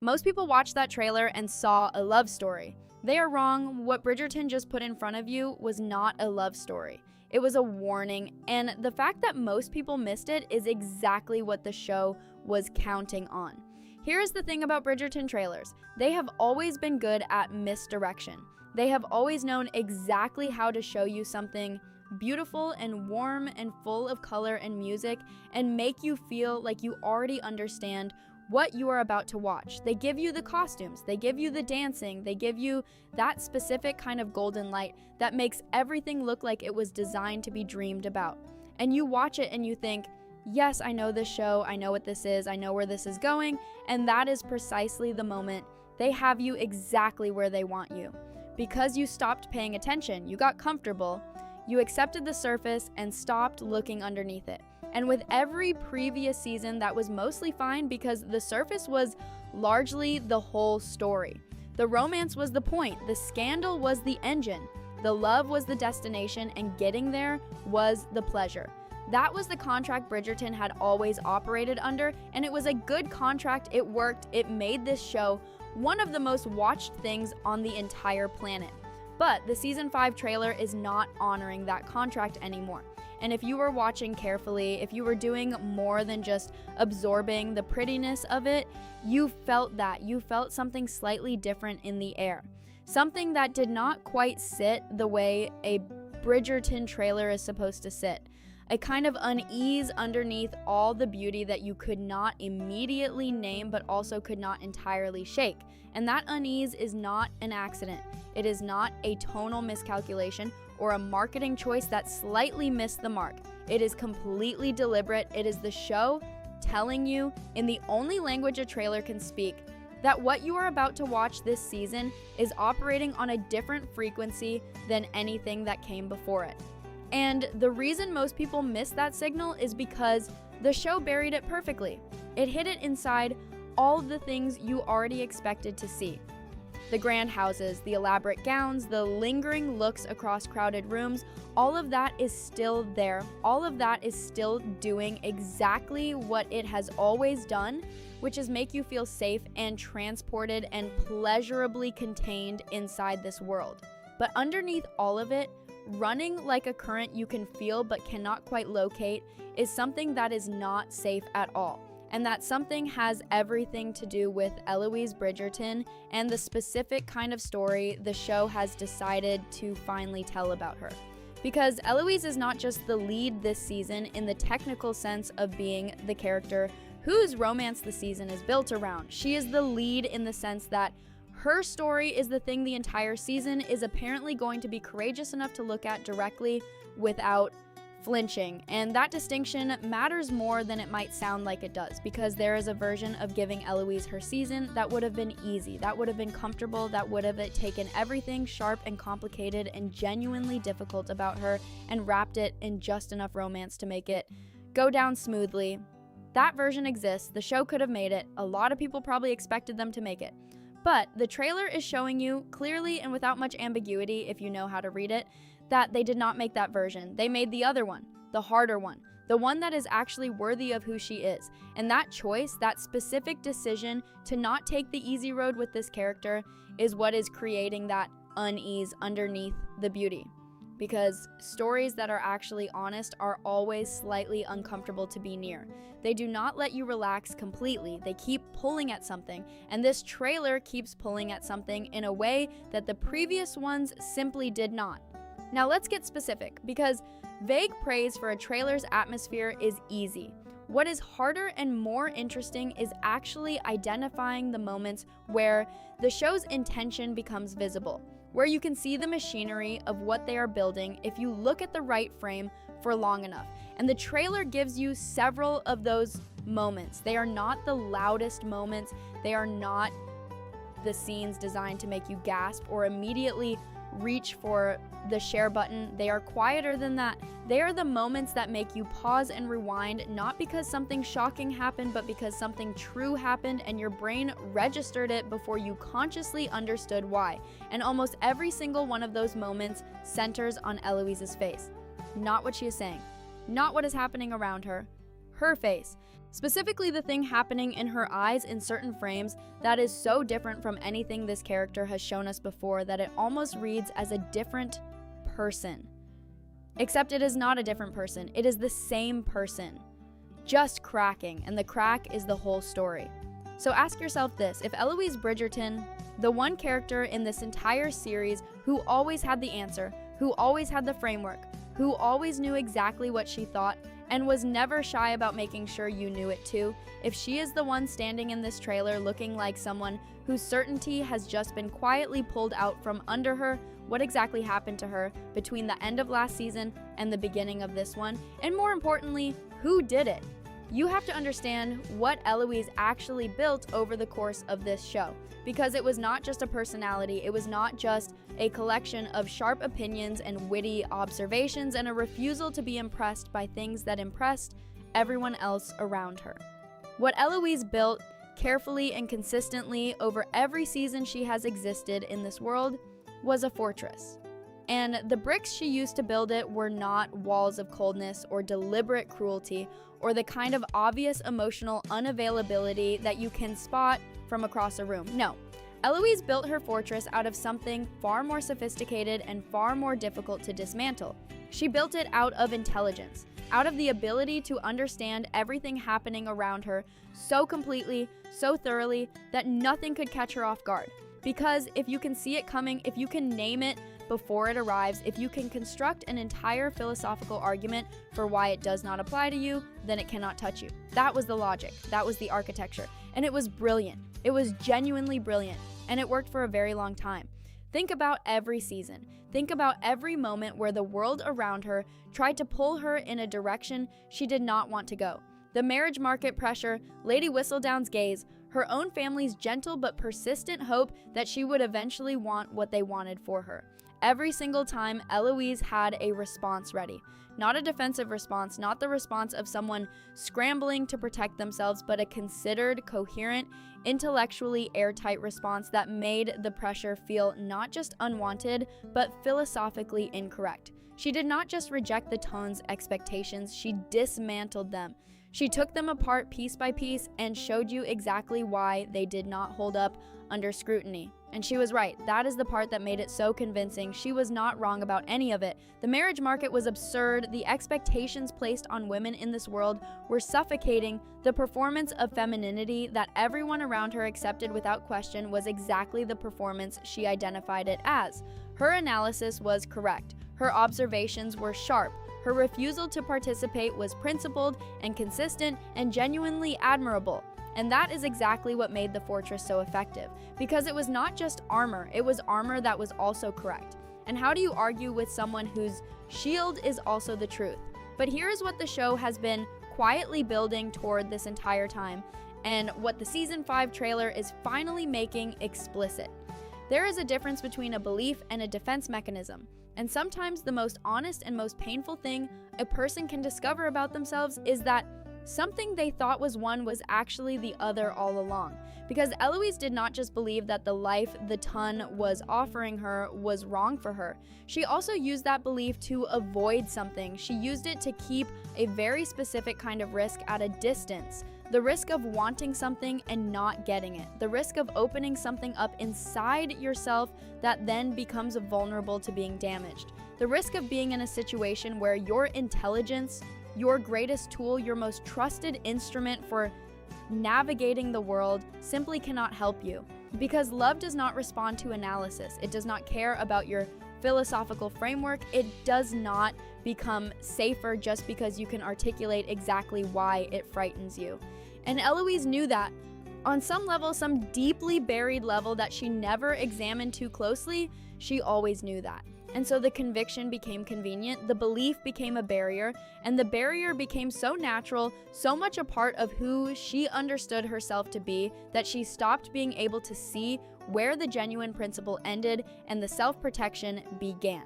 Most people watched that trailer and saw a love story. They are wrong. What Bridgerton just put in front of you was not a love story. It was a warning, and the fact that most people missed it is exactly what the show was counting on. Here is the thing about Bridgerton trailers. They have always been good at misdirection. They have always known exactly how to show you something beautiful and warm and full of color and music and make you feel like you already understand what you are about to watch. They give you the costumes, they give you the dancing, they give you that specific kind of golden light that makes everything look like it was designed to be dreamed about. And you watch it and you think, yes, I know this show, I know what this is, I know where this is going, and that is precisely the moment they have you exactly where they want you. Because you stopped paying attention, you got comfortable, you accepted the surface and stopped looking underneath it. And with every previous season, that was mostly fine because the surface was largely the whole story. The romance was the point, the scandal was the engine, the love was the destination, and getting there was the pleasure. That was the contract Bridgerton had always operated under, and it was a good contract. It worked. It made this show one of the most watched things on the entire planet. But the season 5 trailer is not honoring that contract anymore. And if you were watching carefully, if you were doing more than just absorbing the prettiness of it, you felt that. You felt something slightly different in the air. Something that did not quite sit the way a Bridgerton trailer is supposed to sit. A kind of unease underneath all the beauty that you could not immediately name but also could not entirely shake. And that unease is not an accident. It is not a tonal miscalculation or a marketing choice that slightly missed the mark. It is completely deliberate. It is the show telling you, in the only language a trailer can speak, that what you are about to watch this season is operating on a different frequency than anything that came before it. And the reason most people miss that signal is because the show buried it perfectly. It hid it inside all the things you already expected to see. The grand houses, the elaborate gowns, the lingering looks across crowded rooms, all of that is still there. All of that is still doing exactly what it has always done, which is make you feel safe and transported and pleasurably contained inside this world. But underneath all of it, running like a current you can feel but cannot quite locate is something that is not safe at all. And that something has everything to do with Eloise Bridgerton and the specific kind of story the show has decided to finally tell about her. Because Eloise is not just the lead this season in the technical sense of being the character whose romance the season is built around. She is the lead in the sense that her story is the thing the entire season is apparently going to be courageous enough to look at directly without flinching. And that distinction matters more than it might sound like it does, because there is a version of giving Eloise her season that would have been easy, that would have been comfortable, that would have taken everything sharp and complicated and genuinely difficult about her and wrapped it in just enough romance to make it go down smoothly. That version exists. The show could have made it. A lot of people probably expected them to make it. But the trailer is showing you clearly and without much ambiguity, if you know how to read it, that they did not make that version. They made the other one, the harder one, the one that is actually worthy of who she is. And that choice, that specific decision to not take the easy road with this character is what is creating that unease underneath the beauty. Because stories that are actually honest are always slightly uncomfortable to be near. They do not let you relax completely. They keep pulling at something, and this trailer keeps pulling at something in a way that the previous ones simply did not. Now let's get specific, because vague praise for a trailer's atmosphere is easy. What is harder and more interesting is actually identifying the moments where the show's intention becomes visible, where you can see the machinery of what they are building if you look at the right frame for long enough. And the trailer gives you several of those moments. They are not the loudest moments. They are not the scenes designed to make you gasp or immediately reach for the share button. They are quieter than that. They are the moments that make you pause and rewind, not because something shocking happened, but because something true happened and your brain registered it before you consciously understood why. And almost every single one of those moments centers on Eloise's face. Not what she is saying, not what is happening around her, her face. Specifically, the thing happening in her eyes in certain frames that is so different from anything this character has shown us before that it almost reads as a different person. Except it is not a different person, it is the same person, just cracking, and the crack is the whole story. So ask yourself this: if Eloise Bridgerton, the one character in this entire series who always had the answer, who always had the framework, who always knew exactly what she thought, and was never shy about making sure you knew it too, if she is the one standing in this trailer looking like someone whose certainty has just been quietly pulled out from under her, what exactly happened to her between the end of last season and the beginning of this one? And more importantly, who did it? You have to understand what Eloise actually built over the course of this show, because it was not just a personality, it was not just a collection of sharp opinions and witty observations and a refusal to be impressed by things that impressed everyone else around her. What Eloise built carefully and consistently over every season she has existed in this world was a fortress. And the bricks she used to build it were not walls of coldness or deliberate cruelty or the kind of obvious emotional unavailability that you can spot from across a room. No, Eloise built her fortress out of something far more sophisticated and far more difficult to dismantle. She built it out of intelligence, out of the ability to understand everything happening around her so completely, so thoroughly, that nothing could catch her off guard. Because if you can see it coming, if you can name it before it arrives, if you can construct an entire philosophical argument for why it does not apply to you, then it cannot touch you. That was the logic. That was the architecture. And it was brilliant. It was genuinely brilliant. And it worked for a very long time. Think about every season. Think about every moment where the world around her tried to pull her in a direction she did not want to go. The marriage market pressure, Lady Whistledown's gaze, her own family's gentle but persistent hope that she would eventually want what they wanted for her. Every single time, Eloise had a response ready. Not a defensive response, not the response of someone scrambling to protect themselves, but a considered, coherent, intellectually airtight response that made the pressure feel not just unwanted, but philosophically incorrect. She did not just reject the tone's expectations, she dismantled them. She took them apart piece by piece and showed you exactly why they did not hold up under scrutiny. And she was right. That is the part that made it so convincing. She was not wrong about any of it. The marriage market was absurd. The expectations placed on women in this world were suffocating. The performance of femininity that everyone around her accepted without question was exactly the performance she identified it as. Her analysis was correct. Her observations were sharp. Her refusal to participate was principled and consistent and genuinely admirable. And that is exactly what made the fortress so effective, because it was not just armor, it was armor that was also correct. And how do you argue with someone whose shield is also the truth? But here is what the show has been quietly building toward this entire time, and what the season 5 trailer is finally making explicit. There is a difference between a belief and a defense mechanism. And sometimes the most honest and most painful thing a person can discover about themselves is that something they thought was one was actually the other all along. Because Eloise did not just believe that the life the ton was offering her was wrong for her. She also used that belief to avoid something. She used it to keep a very specific kind of risk at a distance. The risk of wanting something and not getting it. The risk of opening something up inside yourself that then becomes vulnerable to being damaged. The risk of being in a situation where your intelligence, your greatest tool, your most trusted instrument for navigating the world simply cannot help you. Because love does not respond to analysis. It does not care about your philosophical framework. It does not become safer just because you can articulate exactly why it frightens you. And Eloise knew that. On some level, some deeply buried level that she never examined too closely, she always knew that. And so the conviction became convenient, the belief became a barrier, and the barrier became so natural, so much a part of who she understood herself to be, that she stopped being able to see where the genuine principle ended and the self-protection began.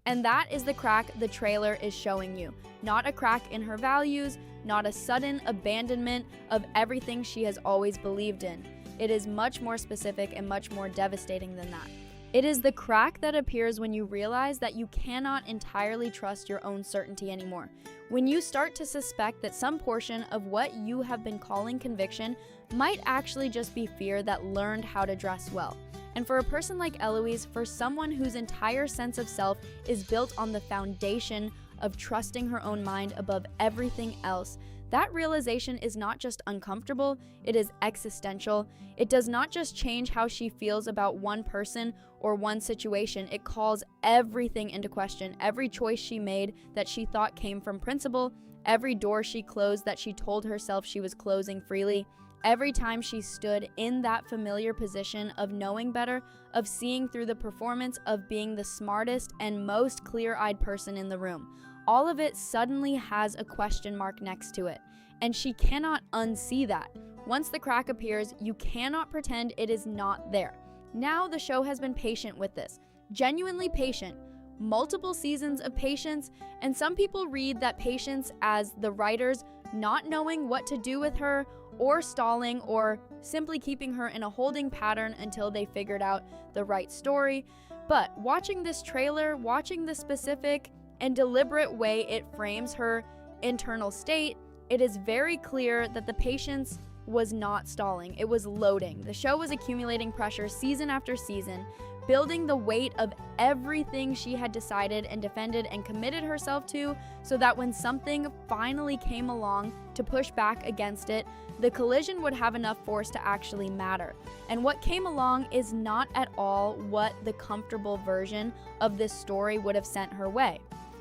And that is the crack the trailer is showing you. Not a crack in her values, not a sudden abandonment of everything she has always believed in. It is much more specific and much more devastating than that. It is the crack that appears when you realize that you cannot entirely trust your own certainty anymore. When you start to suspect that some portion of what you have been calling conviction might actually just be fear that learned how to dress well. And for a person like Eloise, for someone whose entire sense of self is built on the foundation of trusting her own mind above everything else, that realization is not just uncomfortable, it is existential. It does not just change how she feels about one person or one situation, it calls everything into question. Every choice she made that she thought came from principle, every door she closed that she told herself she was closing freely, every time she stood in that familiar position of knowing better, of seeing through the performance, of being the smartest and most clear-eyed person in the room. All of it suddenly has a question mark next to it, and she cannot unsee that. Once the crack appears, you cannot pretend it is not there. Now the show has been patient with this, genuinely patient, multiple seasons of patience, and some people read that patience as the writers not knowing what to do with her, or stalling, or simply keeping her in a holding pattern until they figured out the right story. But watching this trailer, watching the specific and deliberate way it frames her internal state, it is very clear that the patience was not stalling, it was loading. The show was accumulating pressure season after season, building the weight of everything she had decided and defended and committed herself to, so that when something finally came along to push back against it, the collision would have enough force to actually matter. And what came along is not at all what the comfortable version of this story would have sent her way.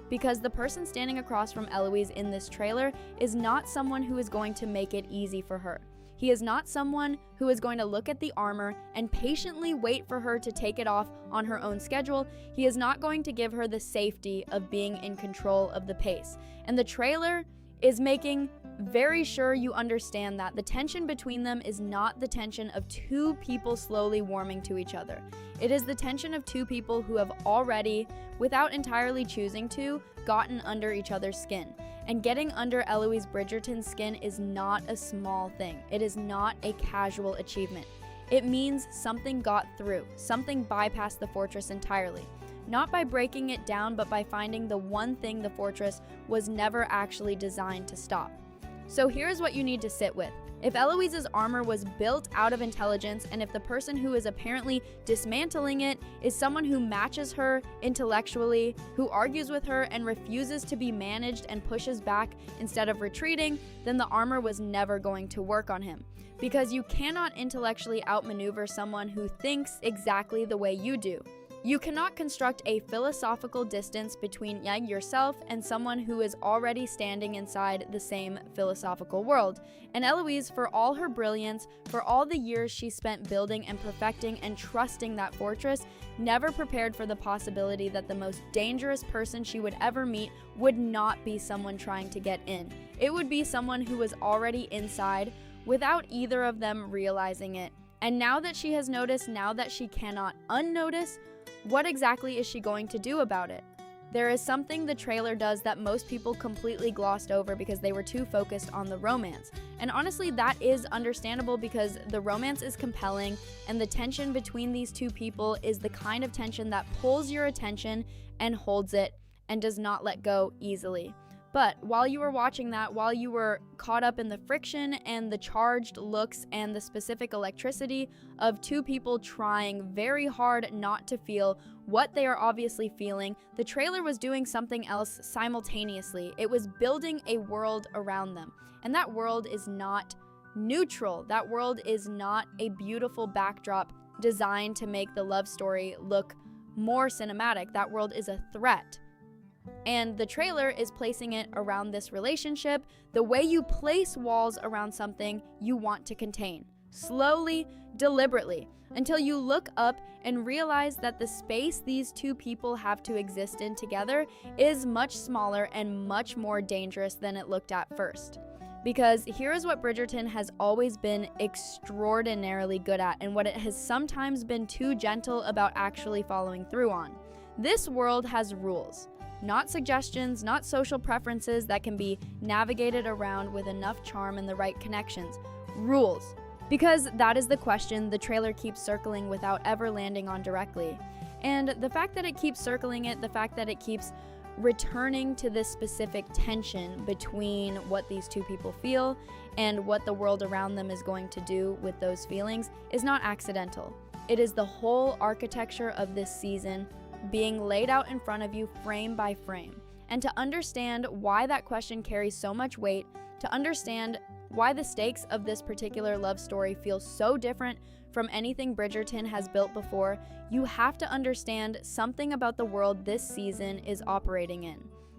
Because the person standing across from Eloise in this trailer is not someone who is going to make it easy for her. He is not someone who is going to look at the armor and patiently wait for her to take it off on her own schedule. He is not going to give her the safety of being in control of the pace. And the trailer is making very sure you understand that the tension between them is not the tension of two people slowly warming to each other. It is the tension of two people who have already, without entirely choosing to, gotten under each other's skin. And getting under Eloise Bridgerton's skin is not a small thing. It is not a casual achievement. It means something got through, something bypassed the fortress entirely. Not by breaking it down, but by finding the one thing the fortress was never actually designed to stop. So here's what you need to sit with. If Eloise's armor was built out of intelligence, and if the person who is apparently dismantling it is someone who matches her intellectually, who argues with her and refuses to be managed and pushes back instead of retreating, then the armor was never going to work on him. Because you cannot intellectually outmaneuver someone who thinks exactly the way you do. You cannot construct a philosophical distance between yourself and someone who is already standing inside the same philosophical world. And Eloise, for all her brilliance, for all the years she spent building and perfecting and trusting that fortress, never prepared for the possibility that the most dangerous person she would ever meet would not be someone trying to get in. It would be someone who was already inside without either of them realizing it. And now that she has noticed, now that she cannot unnotice, what exactly is she going to do about it? There is something the trailer does that most people completely glossed over because they were too focused on the romance. And honestly, that is understandable because the romance is compelling and the tension between these two people is the kind of tension that pulls your attention and holds it and does not let go easily. But while you were watching that, while you were caught up in the friction and the charged looks and the specific electricity of two people trying very hard not to feel what they are obviously feeling, the trailer was doing something else simultaneously. It was building a world around them. And that world is not neutral. That world is not a beautiful backdrop designed to make the love story look more cinematic. That world is a threat. And the trailer is placing it around this relationship the way you place walls around something you want to contain. Slowly, deliberately, until you look up and realize that the space these two people have to exist in together is much smaller and much more dangerous than it looked at first. Because here is what Bridgerton has always been extraordinarily good at, and what it has sometimes been too gentle about actually following through on. This world has rules. Not suggestions, not social preferences that can be navigated around with enough charm and the right connections. Rules. Because that is the question the trailer keeps circling without ever landing on directly. And the fact that it keeps circling it, the fact that it keeps returning to this specific tension between what these two people feel and what the world around them is going to do with those feelings is not accidental. It is the whole architecture of this season being laid out in front of you frame by frame. And to understand why that question carries so much weight, to understand why the stakes of this particular love story feel so different from anything Bridgerton has built before, you have to understand something about the world this season is operating in.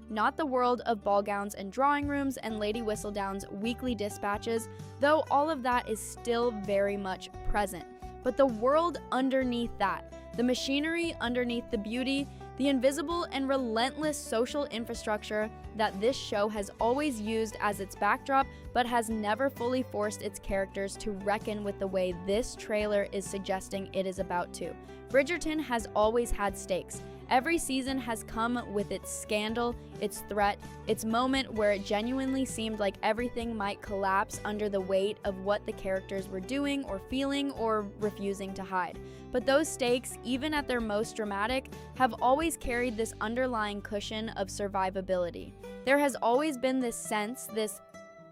Not the world of ball gowns and drawing rooms and Lady Whistledown's weekly dispatches, though all of that is still very much present, but the world underneath that, the machinery underneath the beauty, the invisible and relentless social infrastructure that this show has always used as its backdrop, but has never fully forced its characters to reckon with the way this trailer is suggesting it is about to. Bridgerton has always had stakes. Every season has come with its scandal, its threat, its moment where it genuinely seemed like everything might collapse under the weight of what the characters were doing or feeling or refusing to hide. But those stakes, even at their most dramatic, have always carried this underlying cushion of survivability. There has always been this sense, this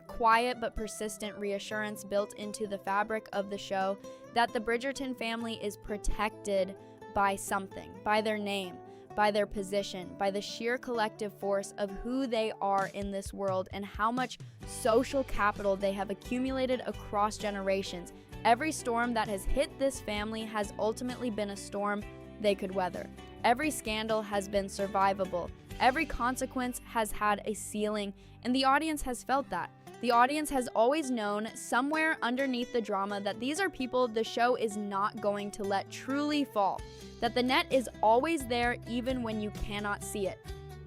quiet but persistent reassurance built into the fabric of the show that the Bridgerton family is protected by something, by their name, by their position, by the sheer collective force of who they are in this world and how much social capital they have accumulated across generations. Every storm that has hit this family has ultimately been a storm they could weather. Every scandal has been survivable. Every consequence has had a ceiling, and the audience has felt that. The audience has always known somewhere underneath the drama that these are people the show is not going to let truly fall, that the net is always there even when you cannot see it.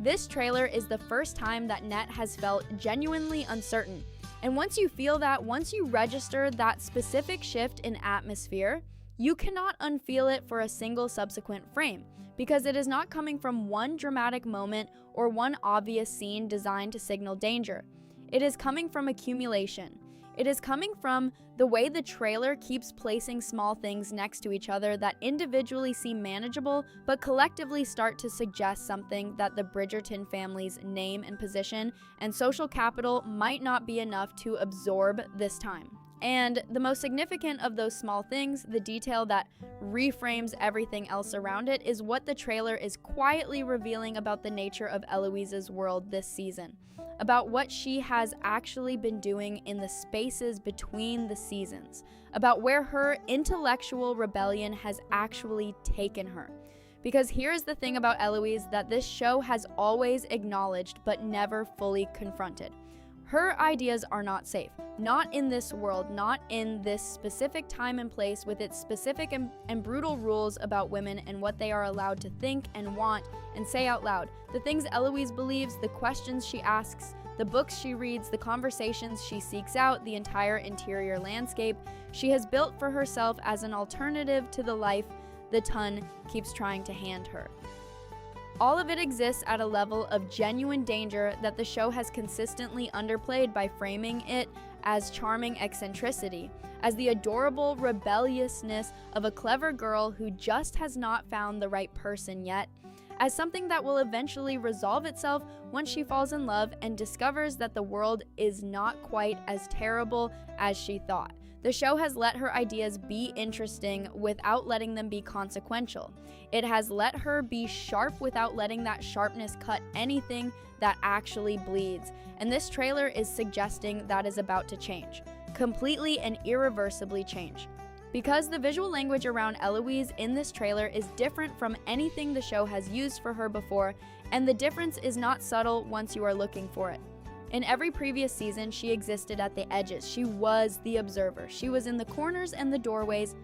This trailer is the first time that net has felt genuinely uncertain. And once you feel that, once you register that specific shift in atmosphere, you cannot unfeel it for a single subsequent frame, because it is not coming from one dramatic moment or one obvious scene designed to signal danger. It is coming from accumulation. It is coming from the way the trailer keeps placing small things next to each other that individually seem manageable, but collectively start to suggest something that the Bridgerton family's name and position and social capital might not be enough to absorb this time. And the most significant of those small things, the detail that reframes everything else around it, is what the trailer is quietly revealing about the nature of Eloise's world this season, about what she has actually been doing in the spaces between the seasons, about where her intellectual rebellion has actually taken her. Because here's the thing about Eloise that this show has always acknowledged but never fully confronted. Her ideas are not safe, not in this world, not in this specific time and place with its specific and brutal rules about women and what they are allowed to think and want and say out loud. The things Eloise believes, the questions she asks, the books she reads, the conversations she seeks out, the entire interior landscape she has built for herself as an alternative to the life the Ton keeps trying to hand her. All of it exists at a level of genuine danger that the show has consistently underplayed by framing it as charming eccentricity, as the adorable rebelliousness of a clever girl who just has not found the right person yet, as something that will eventually resolve itself once she falls in love and discovers that the world is not quite as terrible as she thought. The show has let her ideas be interesting without letting them be consequential. It has let her be sharp without letting that sharpness cut anything that actually bleeds. And this trailer is suggesting that is about to change. Completely and irreversibly change. Because the visual language around Eloise in this trailer is different from anything the show has used for her before, and the difference is not subtle once you are looking for it. In every previous season, she existed at the edges. She was the observer. She was in the corners and the doorways,